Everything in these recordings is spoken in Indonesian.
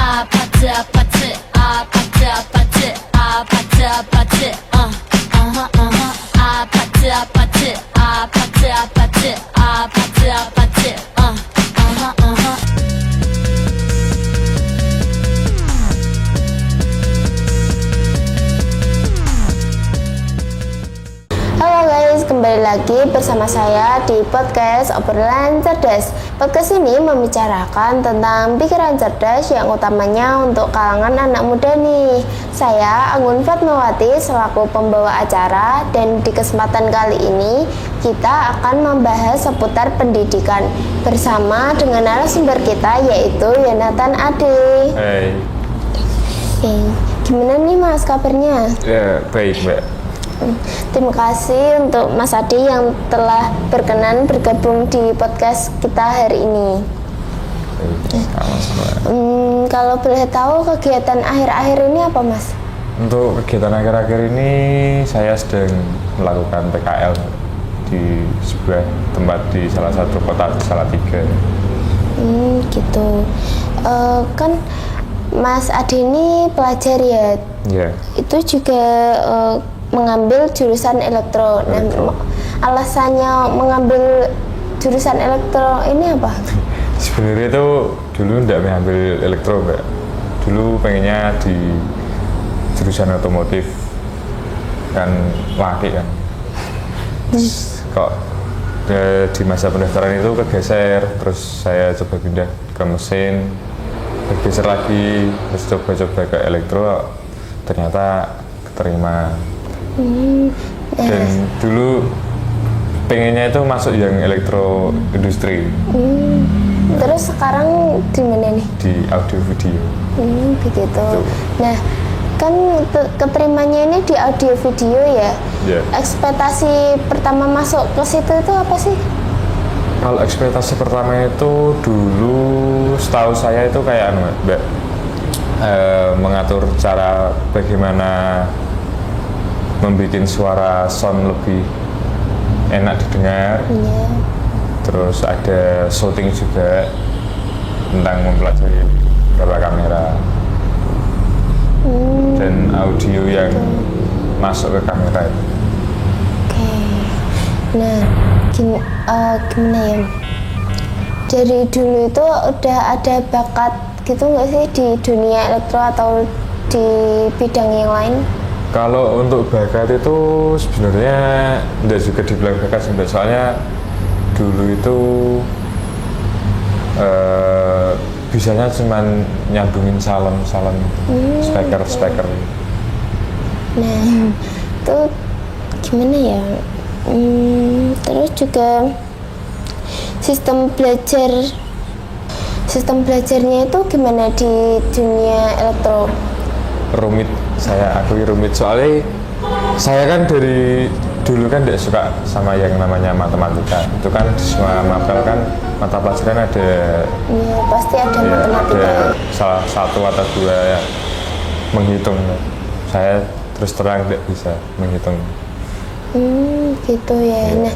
아파트 아파트 아파트 아파트 아파트 아파트 아파트 아파트 아파트 아파트 아파트 아파트 Halo guys, kembali lagi bersama saya di podcast Obrolan Cerdas. Podcast ini membicarakan tentang pikiran cerdas yang utamanya untuk kalangan anak muda nih. Saya Anggun Fatmawati selaku pembawa acara, dan di kesempatan kali ini kita akan membahas seputar pendidikan bersama dengan narasumber kita, yaitu Yonatan Ade. Hai. Gimana nih Mas kabarnya? Ya, baik Mbak. Terima kasih untuk Mas Ade yang telah berkenan bergabung di podcast kita hari ini. Sama-sama. Kalau boleh tahu kegiatan akhir-akhir ini apa Mas? Untuk kegiatan akhir-akhir ini saya sedang melakukan PKL di sebuah tempat di salah satu kota di Salatiga. Gitu. Kan Mas Ade ini pelajar ya? Ya. Itu juga mengambil jurusan elektro. Nah, alasannya mengambil jurusan elektro ini apa? Sebenarnya itu dulu enggak mengambil elektro Mbak. Dulu pengennya di jurusan otomotif, kan laki kan. Kok di masa pendaftaran itu kegeser, terus saya coba pindah ke mesin, bergeser lagi, terus coba-coba ke elektro, ternyata keterima. Dan dulu pengennya itu masuk yang elektro industri. Terus sekarang di mana nih? Di audio video. Begitu. Tuh. Nah, kan keterimanya ini di audio video ya. Ya. Ekspektasi pertama masuk ke situ itu apa sih? Kalau ekspektasi pertama itu dulu setahu saya itu kayak Mbak, mengatur cara bagaimana membuat suara sound lebih enak didengar. Iya. Terus ada shooting juga tentang mempelajari beberapa kamera dan audio yang masuk ke kamera itu. Oke. Nah, gimana ya? Dari dulu itu udah ada bakat gitu nggak sih di dunia elektro atau di bidang yang lain? Kalau untuk bakat itu sebenarnya tidak juga dibilang bakat sebenarnya, soalnya dulu itu bisanya cuman nyambungin salon speaker. Nah, itu gimana ya? Terus juga sistem belajarnya itu gimana di dunia elektro? Rumit, saya akui rumit, soalnya saya kan dari dulu kan tidak suka sama yang namanya matematika. Itu kan di semua mapel kan mata pelajaran ada. Iya, pasti ada Ya, matematika. ada salah satu atau dua yang menghitung. Saya terus terang tidak bisa menghitung. Gitu ya. Iya. Nah,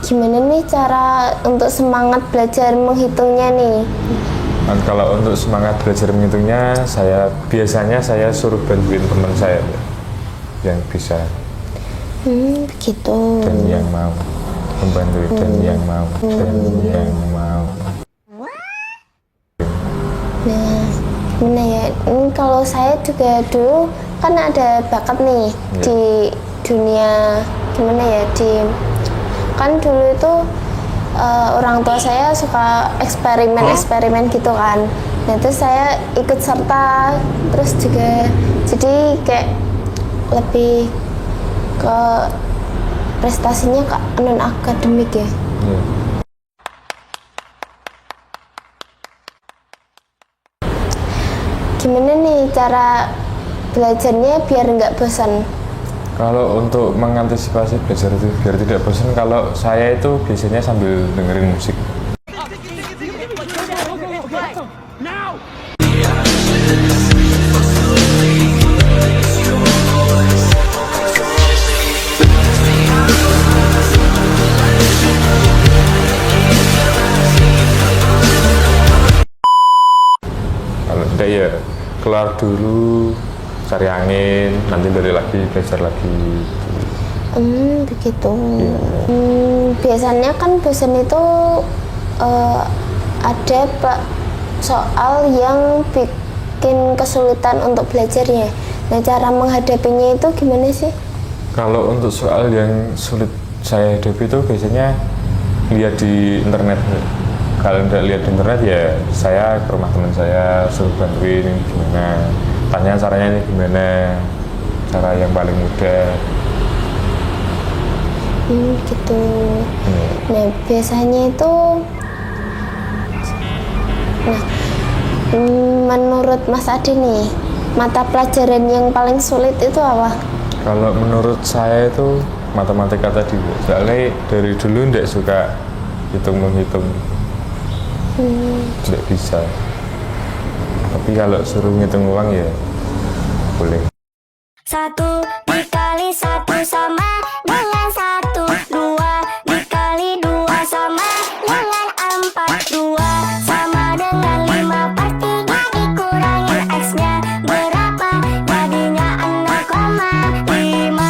gimana nih cara untuk semangat belajar menghitungnya nih? Dan kalau untuk semangat belajar menghitungnya, biasanya saya suruh bantuin teman saya yang bisa Begitu. dan yang mau membantu, dan yang mau dan yang mau. Nah, gimana ya? Kalau saya juga dulu kan ada bakat nih di dunia gimana ya? Kan dulu itu orang tua saya suka eksperimen gitu kan. Nah, itu saya ikut serta, terus juga jadi kayak lebih ke prestasinya ke non akademik ya. Ya. Gimana nih cara belajarnya biar nggak bosan? Kalau untuk mengantisipasi belajar itu biar tidak bosan, kalau saya itu biasanya sambil dengerin musik. enggak ya keluar dulu cari angin, nanti balik lagi belajar lagi. Begitu. Iya. Biasanya kan dosen itu ada soal yang bikin kesulitan untuk belajarnya. Nah, cara menghadapinya itu gimana sih? Kalau untuk soal yang sulit saya hadapi itu biasanya lihat di internet. Kalau tidak lihat di internet ya saya ke rumah teman saya suruh bantuin ini gimana, tanya caranya ini gimana, cara yang paling mudah. Gitu. Nah, biasanya itu menurut Mas Adi nih, mata pelajaran yang paling sulit itu apa? Kalau menurut saya itu matematika tadi, soalnya dari dulu tidak suka hitung-menghitung, tidak bisa. Tapi kalau suruh ngitung uang ya boleh. 1 dikali 1 sama dengan 1. 2 dikali 2 sama dengan 4. 2 sama dengan 5/3 dikurangin X-nya berapa? Jadinya 0,5.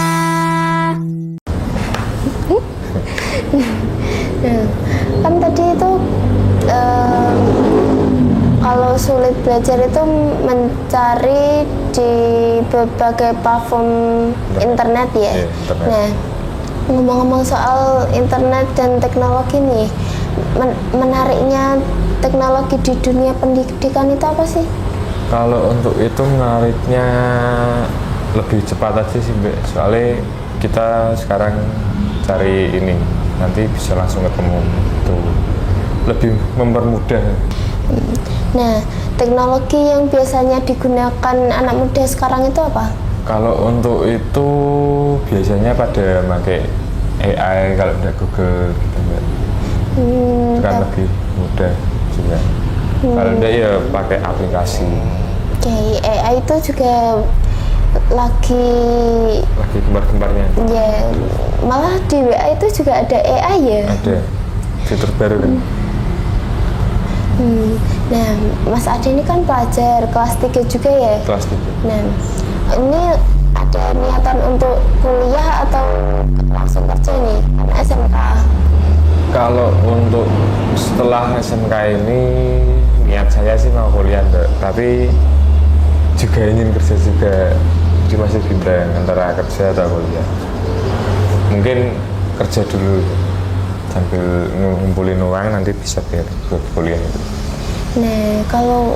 Nah, kan tadi itu kalau sulit belajar itu mencari di berbagai platform internet ya. Iya, internet. Nah, ngomong-ngomong soal internet dan teknologi nih, menariknya teknologi di dunia pendidikan itu apa sih? Kalau untuk itu menariknya lebih cepat aja sih Mbak, soalnya kita sekarang cari ini nanti bisa langsung ketemu, itu lebih mempermudah. Nah, teknologi yang biasanya digunakan anak muda sekarang itu apa? Kalau untuk itu biasanya pada pakai AI, kalau udah Google gitu Mbak. Itu kan lebih mudah juga. Kalau enggak ya pakai aplikasi. Oke, AI itu juga lagi Gembar-gembarnya. ya, malah di WA itu juga ada AI ya. Ada fitur baru kan. Nah, Mas Adi ini kan pelajar kelas 3 juga ya? Kelas 3. Nah, ini ada niatan untuk kuliah atau langsung kerja nih? SMK? Kalau untuk setelah SMK ini niat saya sih mau kuliah Mbak, tapi juga ingin kerja juga, di masih bimbang antara kerja atau kuliah. Mungkin kerja dulu sambil ngumpulin uang, nanti bisa biar buat kuliah itu. Nah, kalau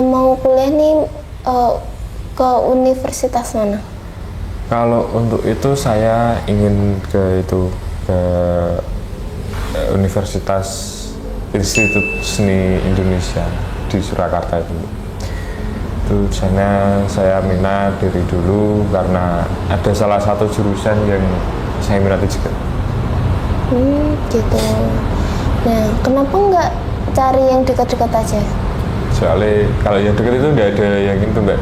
mau kuliah nih ke universitas mana? Kalau untuk itu saya ingin ke Universitas Institut Seni Indonesia di Surakarta itu. Itu sana saya minat dari dulu karena ada salah satu jurusan yang saya minati juga. Gitu. Nah, kenapa nggak cari yang dekat-dekat aja? Soalnya kalau yang dekat itu nggak ada yang itu Mbak.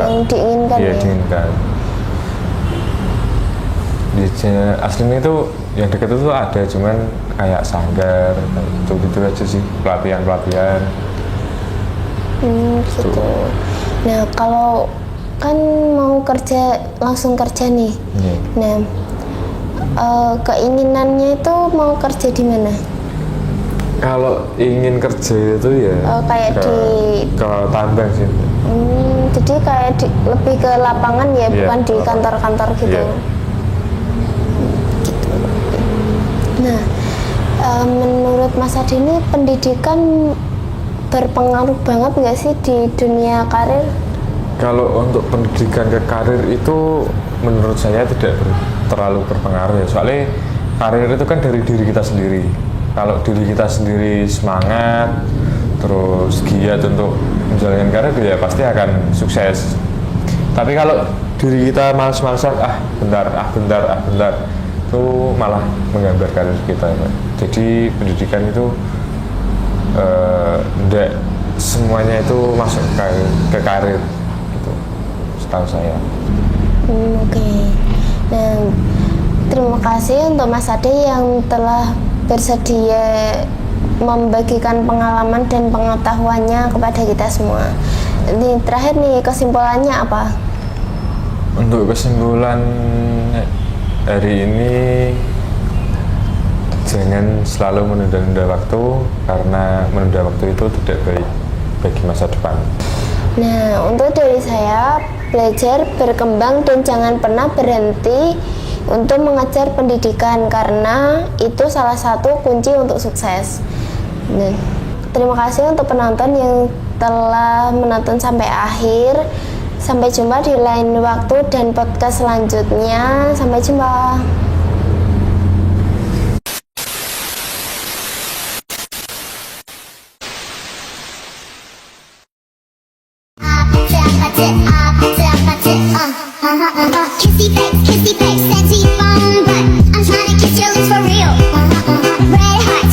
Yang diinginkan Iya, ya? diinginkan. Aslinya itu yang dekat itu ada, cuman kayak sanggar, gitu aja sih, pelatihan. Gitu. Nah, kalau kan mau kerja langsung kerja nih. Iya. Nah, keinginannya itu mau kerja di mana? Kalau ingin kerja itu ya Kayak ke tambang sih. Jadi kayak lebih ke lapangan ya, Iya, bukan di lapangan. kantor-kantor gitu. Iya. Gitu. Nah, menurut Mas Adi ini pendidikan berpengaruh banget nggak sih di dunia karir? Kalau untuk pendidikan ke karir itu menurut saya tidak terlalu berpengaruh ya, soalnya karir itu kan dari diri kita sendiri. Kalau diri kita sendiri semangat, terus giat untuk menjalankan karir ya pasti akan sukses. Tapi kalau diri kita malas-malasan, bentar, itu malah menggambar karir kita. Jadi pendidikan itu tidak semuanya itu masuk ke karir gitu, setahu saya. Oke. Nah, terima kasih untuk Mas Ade yang telah bersedia membagikan pengalaman dan pengetahuannya kepada kita semua. Ini terakhir nih, kesimpulannya apa? Untuk kesimpulan hari ini, jangan selalu menunda-nunda waktu, karena menunda waktu itu tidak baik bagi masa depan. Nah, untuk dari saya, belajar, berkembang, dan jangan pernah berhenti untuk mengejar pendidikan, karena itu salah satu kunci untuk sukses. Nah, terima kasih untuk penonton yang telah menonton sampai akhir. Sampai jumpa di lain waktu dan podcast selanjutnya. Sampai jumpa. Kissy face, sexy phone, but I'm trying to kiss your lips for real. Red heart.